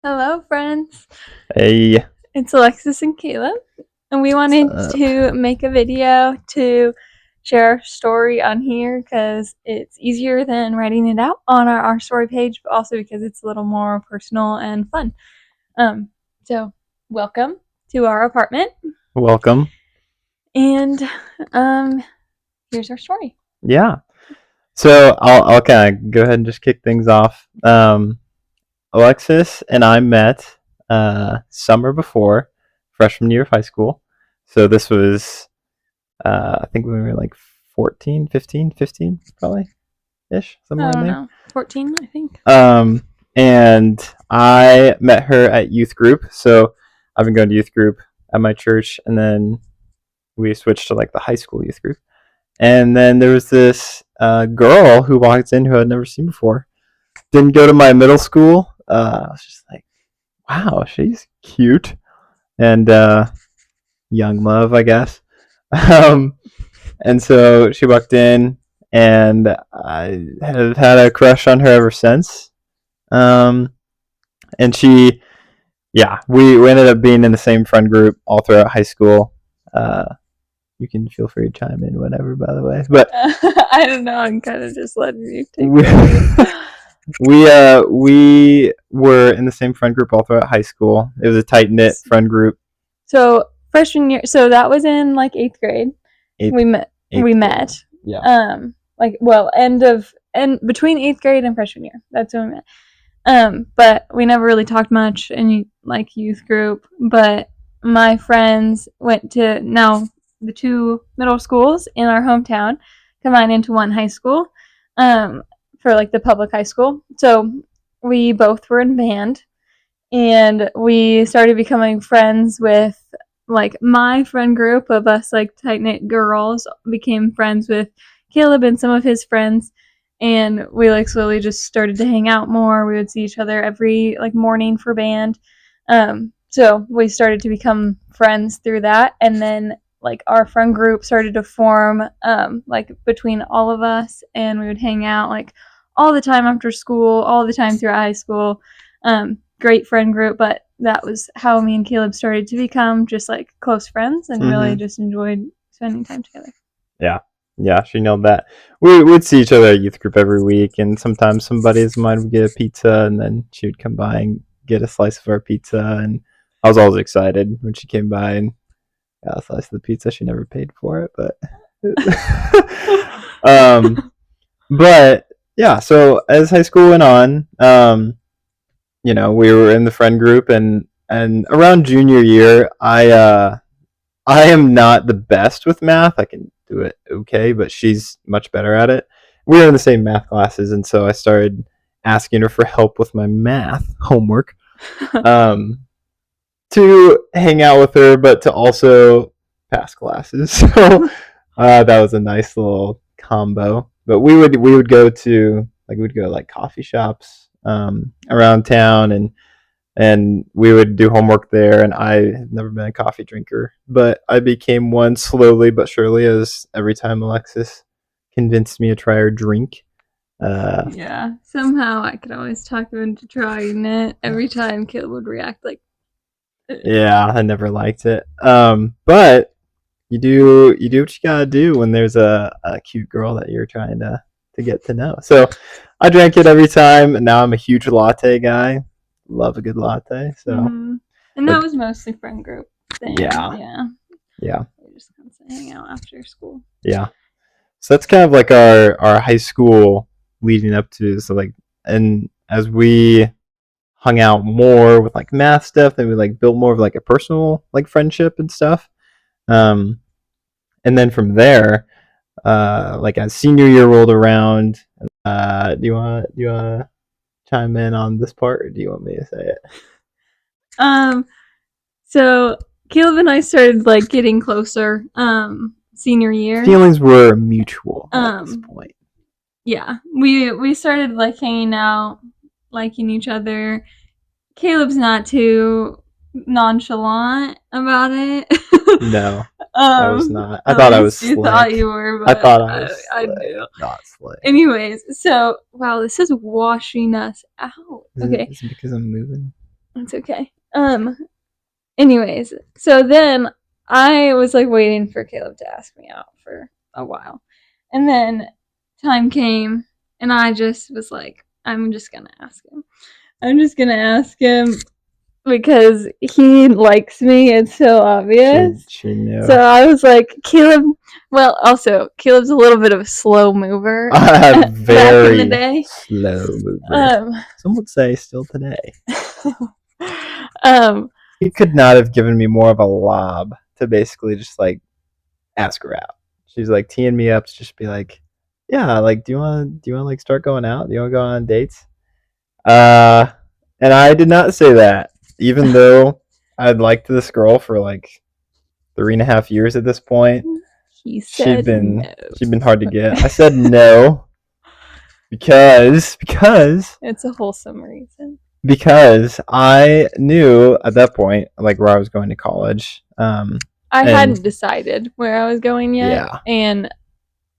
Hello, friends. Hey, It's Alexis and Caleb, and we what's wanted up? to make a video to share our story on here because it's easier than writing it out on our story page, but also because it's a little more personal and fun. So welcome to our apartment, Welcome. and um, here's our story. Yeah. So I'll kind of go ahead and just kick things off. Alexis and I met summer before freshman year of high school. So this was I think when we were like 14, 15, 15 probably ish, somewhere I in don't there. know, 14, I think. Um, and I met her at youth group. So I've been going to youth group at my church, and then we switched to like the high school youth group. And then there was this girl who walked in who I'd never seen before. Didn't go to my middle school. I was just like, wow, she's cute. And young love, I guess. Um, and so she walked in, and I have had a crush on her ever since. Um, and we ended up being in the same friend group all throughout high school. You can feel free to chime in whenever, by the way. But I don't know. I'm kind of just letting you take we it. we were in the same friend group all throughout high school. It was a tight knit friend group. So freshman year, so that was in like eighth grade. Eighth, We met. eighth We grade. met. Yeah. Like and between eighth grade and freshman year. That's when we met. But we never really talked much in like youth group. But my friends went to now the two middle schools in our hometown combined into one high school. For like the public high school. So we both were in band and we started becoming friends with like my friend group of us like tight knit girls became friends with Caleb and some of his friends, and we like slowly just started to hang out more. We would see each other every like morning for band. So we started to become friends through that, and then like our friend group started to form like between all of us, and we would hang out like all the time after school, all the time throughout high school. Great friend group, but that was how me and Caleb started to become just like close friends and really just enjoyed spending time together. Yeah. Yeah, she nailed that. We would see each other at youth group every week, and sometimes some buddies of mine would get a pizza, and then she would come by and get a slice of our pizza, and I was always excited when she came by and got a slice of the pizza. She never paid for it, but um, but yeah. So as high school went on, we were in the friend group, and around junior year, I am not the best with math. I can do it okay, but she's much better at it. We were in the same math classes, and so I started asking her for help with my math homework, um, to hang out with her, but to also pass classes. So that was a nice little combo. But we would go to we'd go to like coffee shops around town, and we would do homework there. And I have never been a coffee drinker, but I became one slowly but surely as every time Alexis convinced me to try her drink. Yeah, somehow I could always talk him into trying it. Every time Caleb would react like, Yeah, I never liked it. But you do what you gotta do when there's a cute girl that you're trying to get to know. So I drank it every time, and now I'm a huge latte guy. Love a good latte. So, and that but was mostly friend group thing. yeah, Yeah, yeah, we just constantly hang out after school. yeah. So that's kind of like our high school leading up to. So like, and as we hung out more with like math stuff, then we like built more of like a personal like friendship and stuff. Um, and then from there, like as senior year rolled around, do you want to chime in on this part, or do you want me to say it? Um, so Caleb and I started like getting closer. Senior year. Feelings were mutual at this Um, point. yeah, we started like hanging out, liking each other. Caleb's not too nonchalant about it. No, I was not. I At thought I was least you thought slick. you were, I but thought I was I slick, knew. not slick. Anyways, so wow, this is washing us out. Is it, Okay. is it because I'm moving? It's okay. Anyways, so then I was like waiting for Kaleb to ask me out for a while. And then time came and I just was like, I'm just gonna ask him. I'm just gonna ask him because he likes me. It's so obvious. She knew. So I was like, Kaleb. Well, also Kaleb's a little bit of a slow mover. Very back in the day. slow mover. Some would say still today. He could not have given me more of a lob to basically just like ask her out. She's like teeing me up to just be like, yeah, like do you want to like start going out? Do you want to go on dates? And I did not say that, even though I'd liked this girl for like 3.5 years at this point. He said no. She'd been hard to get. I said no because it's a wholesome reason. Because I knew at that point, like where I was going to college. I hadn't decided where I was going yet. Yeah. And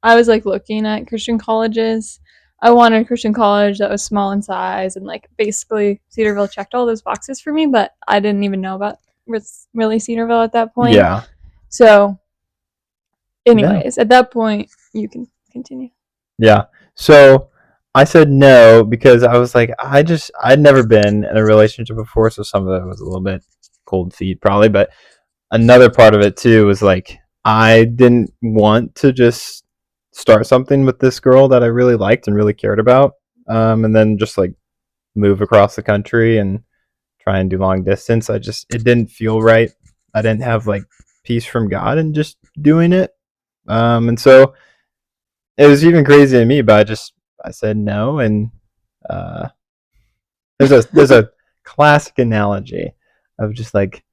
I was like looking at Christian colleges. I wanted a Christian college that was small in size, and like basically Cedarville checked all those boxes for me, but I didn't even know about really Cedarville at that point. Yeah. So, anyways, at that point, you can continue. Yeah. So I said no because I was like, I'd never been in a relationship before, so some of it was a little bit cold feet probably, but another part of it too was like I didn't want to just start something with this girl that I really liked and really cared about, and then just like move across the country and try and do long distance. It didn't feel right. I didn't have like peace from God in just doing it, and so it was even crazy to me. But I said no, and there's a classic analogy of just like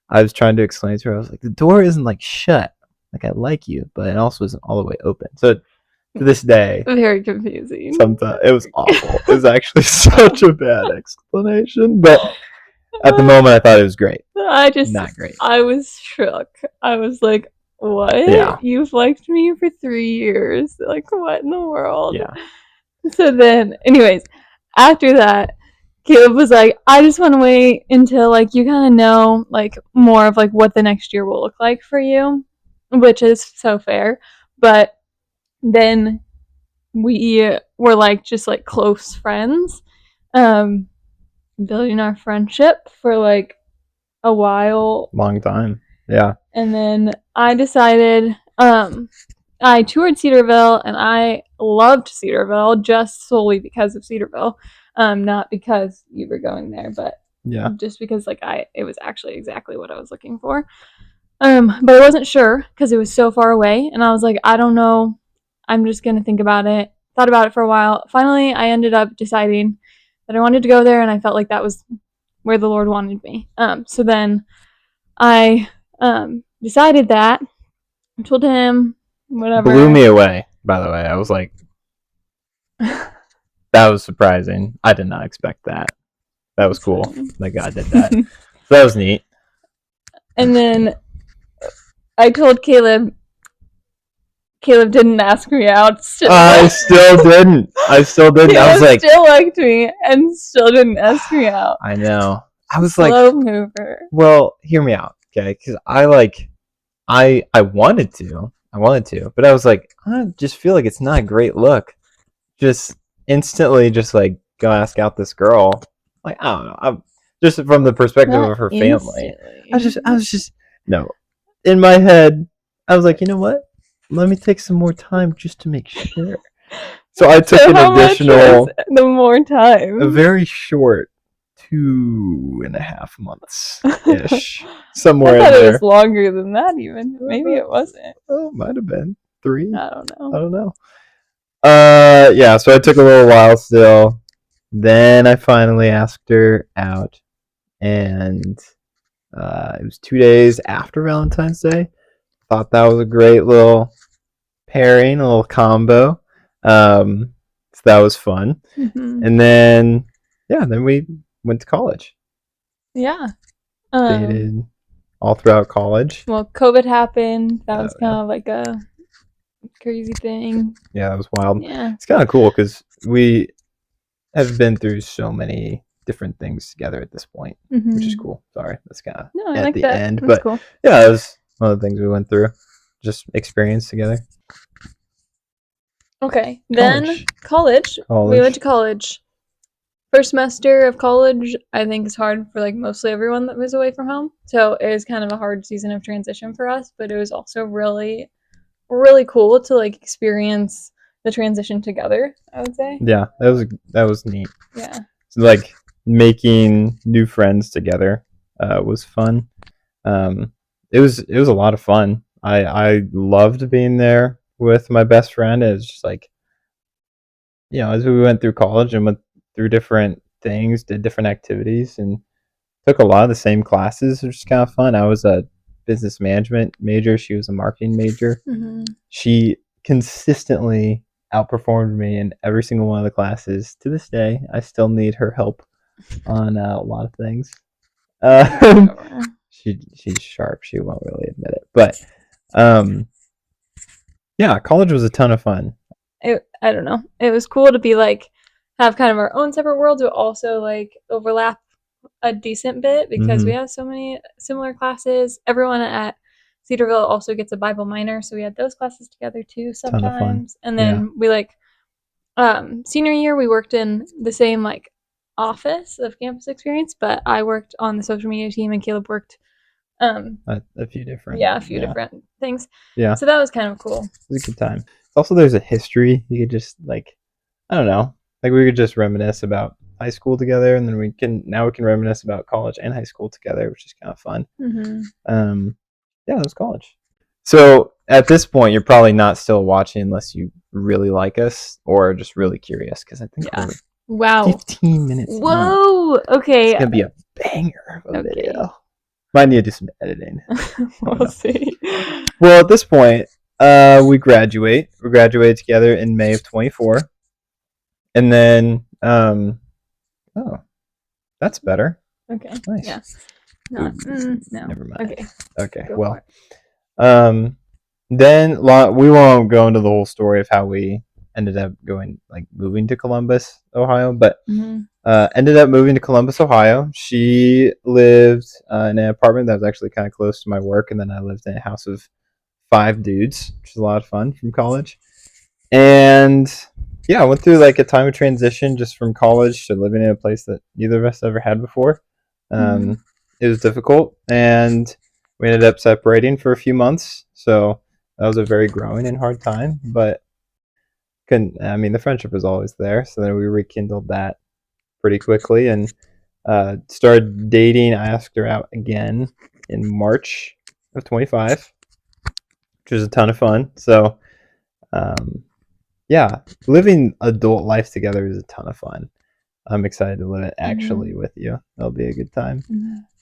I was trying to explain to her. I was like, the door isn't like shut. Like I like you, but it also isn't all the way open. So to this day, very confusing. Sometimes it was awful. It was actually such a bad explanation, but at the moment, I thought it was great. Not great. I was shook. I was like, "What? Yeah. You've liked me for 3 years? Like, what in the world?" Yeah. So then, anyways, after that, Caleb was like, I just want to wait until like you kind of know like more of like what the next year will look like for you, which is so fair. But then we were like just like close friends, building our friendship for like a while. Long time. Yeah. And then I decided, I toured Cedarville and I loved Cedarville just solely because of Cedarville. Not because you were going there, but yeah, just because like it was actually exactly what I was looking for. But I wasn't sure because it was so far away, and I was like, I don't know. I'm just gonna think about it. Thought about it for a while. Finally, I ended up deciding that I wanted to go there, and I felt like that was where the Lord wanted me. So then I decided that. I told him whatever. Blew me away. By the way, I was like, that was surprising. I did not expect that. That was cool. That God did that. So that was neat. And then I told Kaleb. Kaleb didn't ask me out. I still didn't. I was like, still liked me and still didn't ask me out. I know. I was slow mover. Well, hear me out, okay? Because I wanted to, but I was like, I just feel like it's not a great look. Just instantly, just like go ask out this girl. Like I don't know. I'm just from the perspective of her family. I was just no. In my head, I was like, you know what? Let me take some more time just to make sure. So I took an additional. The more time. A very short 2.5 months ish. Somewhere I thought in there. It was longer than that even. Maybe it wasn't. Oh, might have been 3. I don't know. Yeah, so I took a little while still. Then I finally asked her out, and it was 2 days after Valentine's Day. Thought that was a great little pairing, a little combo. So that was fun. Mm-hmm. And then we went to college. Yeah. Dated all throughout college. Well, COVID happened. That was kind of like a crazy thing. Yeah, that was wild. Yeah. It's kind of cool because we have been through so many different things together at this point, Mm-hmm. which is cool. Sorry, that's kind of No, I at like the that. end, That's but cool. yeah, that was one of the things we went through, just experience together. Okay, then college. We went to college. First semester of college, I think, is hard for like mostly everyone that was away from home. So it was kind of a hard season of transition for us, but it was also really, really cool to like experience the transition together, I would say. Yeah, that was neat. Yeah. So, like making new friends together was fun. It was a lot of fun. I loved being there with my best friend. It was just like, you know, as we went through college and went through different things, did different activities, and took a lot of the same classes, which is kind of fun. I was a business management major. She was a marketing major. Mm-hmm. She consistently outperformed me in every single one of the classes. To this day, I still need her help on a lot of things. She's sharp. She won't really admit it, but yeah, college was a ton of fun. I don't know. It was cool to be like have kind of our own separate worlds, but also like overlap a decent bit because we have so many similar classes. Everyone at Cedarville also gets a Bible minor, so we had those classes together too sometimes. And then we like senior year we worked in the same like office of campus experience, but I worked on the social media team and Kaleb worked a few different different things. Yeah, so that was kind of cool. It was a good time. Also, there's a history. You could just like, I don't know, like we could just reminisce about high school together, and then we can reminisce about college and high school together, which is kind of fun. Yeah, it was college. So at this point, you're probably not still watching unless you really like us or just really curious, because I think we're 15 minutes. Whoa. Okay. It's gonna be a banger of a video. Might need to do some editing. We'll see. Well, at this point, we graduate. We graduated together in May of 24, and then oh, that's better. Okay. Nice. Yeah. No. Never mind. Okay. Okay. Well, then we won't go into the whole story of how we ended up moving to Columbus, Ohio, but ended up moving to Columbus, Ohio. She lived in an apartment that was actually kind of close to my work, and then I lived in a house of 5 dudes, which is a lot of fun from college. And yeah, I went through like a time of transition just from college to living in a place that neither of us ever had before. It was difficult, and we ended up separating for a few months. So that was a very growing and hard time, but the friendship was always there. So then we rekindled that pretty quickly and started dating. I asked her out again in March of 25, which was a ton of fun. So yeah, living adult life together is a ton of fun. I'm excited to live it actually with you. That'll be a good time.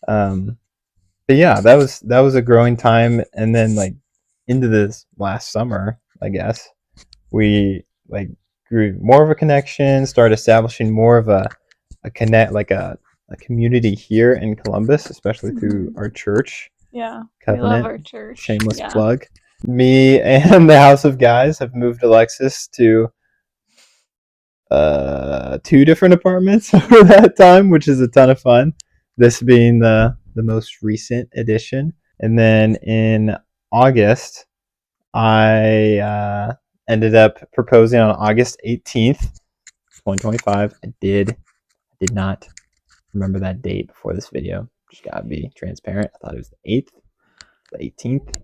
But yeah, that was a growing time, and then like into this last summer, I guess we like grew more of a connection, started establishing more of a connect, like a community here in Columbus, especially through our church. Yeah, Covenant. We love our church. Shameless plug. Me and the House of Guys have moved Alexis to 2 different apartments over that time, which is a ton of fun. This being the most recent addition. And then in August, I ended up proposing on August 18th, 2025. I did not remember that date before this video. Just gotta be transparent. I thought it was the 8th, the 18th.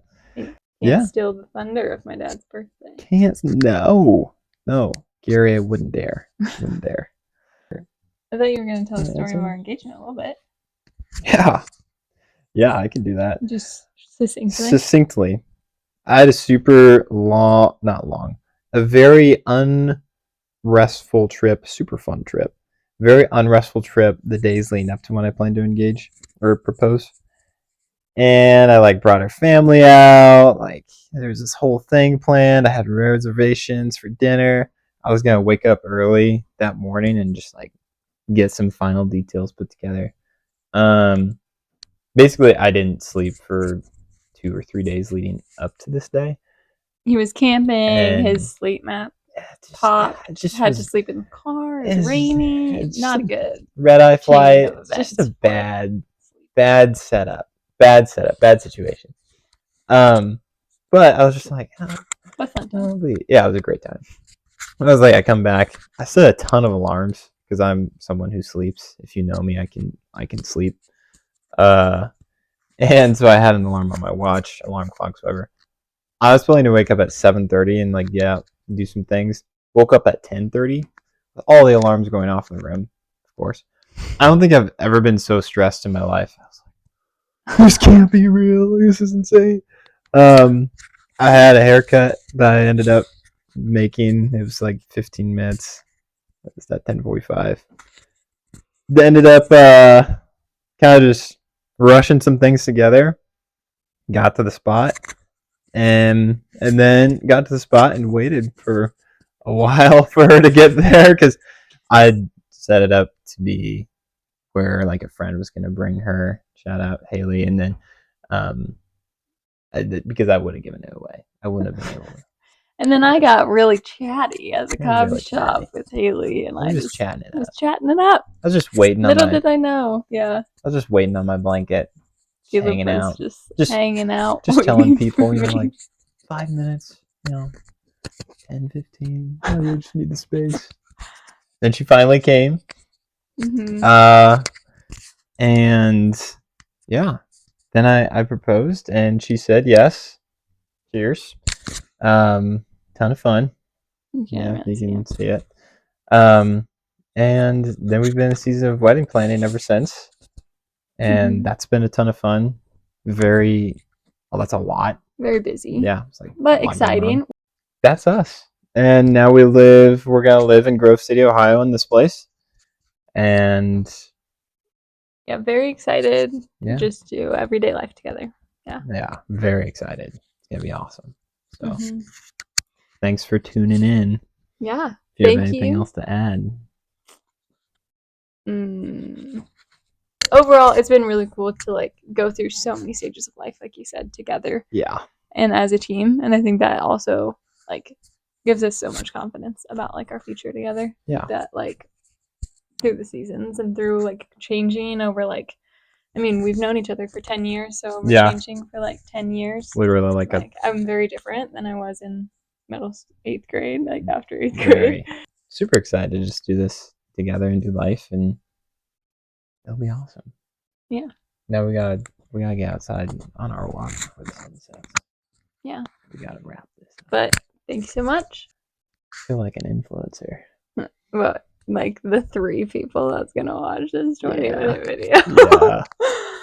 Can't steal the thunder of my dad's birthday. No, Gary, I wouldn't dare. I thought you were going to tell the story of our engagement a little bit. Yeah, I can do that. Just succinctly. Succinctly, I had a super a very unrestful trip, super fun trip. Very unrestful trip the days leading up to when I planned to engage or propose. And I like brought her family out. Like there was this whole thing planned. I had reservations for dinner. I was gonna wake up early that morning and just like get some final details put together. Basically, I didn't sleep for 2 or 3 days leading up to this day. He was camping, his sleep map popped. Just had to sleep in the car. It was raining. Not good. Red eye flight. Chain of It's just a events bad setup. Bad situation. But I was just like, What fun time. yeah, it was a great time. I was like, I come back. I set a ton of alarms because I'm someone who sleeps. If you know me, I can sleep. And so I had an alarm on my watch, alarm clocks, whatever. I was planning to wake up at 7:30 and do some things. Woke up at 10:30. All the alarms going off in the room, of course. I don't think I've ever been so stressed in my life. I was like, this can't be real. This is insane. I had a haircut that I ended up making. It was like 15 minutes. It was at 10:45. They ended up kind of just rushing some things together. Got to the spot, and then got to the spot and waited for a while for her to get there because I set it up to be where like a friend was gonna bring her. Shout out Haley, and then because I would have given it away, I wouldn't have been able to. And then I got really chatty at the coffee shop with Haley, and I just chatting it up. was chatting it up. I was just waiting Little did I know, yeah. I was just waiting on my blanket, just hanging out, just hanging out, just telling people, like 5 minutes, 10, 15. I just need the space. Then she finally came. Mm-hmm. And yeah, then I proposed, and she said yes. Cheers. Ton of fun. Yeah, you can see it. And then we've been in a season of wedding planning ever since, and that's been a ton of fun. That's a lot. Very busy. Yeah, it's like but exciting. That's us. And now we're gonna live in Grove City, Ohio, in this place, and yeah, very excited. Just do everyday life together. Yeah, very excited. It's gonna be awesome. So, thanks for tuning in. Yeah. Do you have anything else to add? Overall, it's been really cool to go through so many stages of life, like you said, together. Yeah. And as a team, and I think that also gives us so much confidence about our future together. Yeah. That through the seasons and through changing over we've known each other for 10 years, so we're changing for 10 years. Literally I'm very different than I was in eighth grade, after eighth grade. Super excited to just do this together and do life, and it'll be awesome. Yeah. Now we gotta get outside on our walk before the sun sets. Yeah. We gotta wrap this up. But thank you so much. I feel like an influencer. Well, the 3 people that's gonna watch this 20-minute video. Yeah.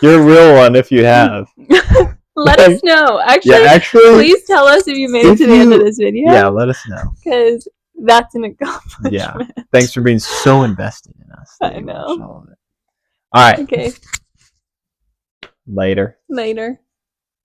You're a real one if you have. Let us know. Actually, please tell us if you made it to the end of this video. Yeah, let us know. Because that's an accomplishment. Yeah. Thanks for being so invested in us. I know. All of it. All right. Okay. Later.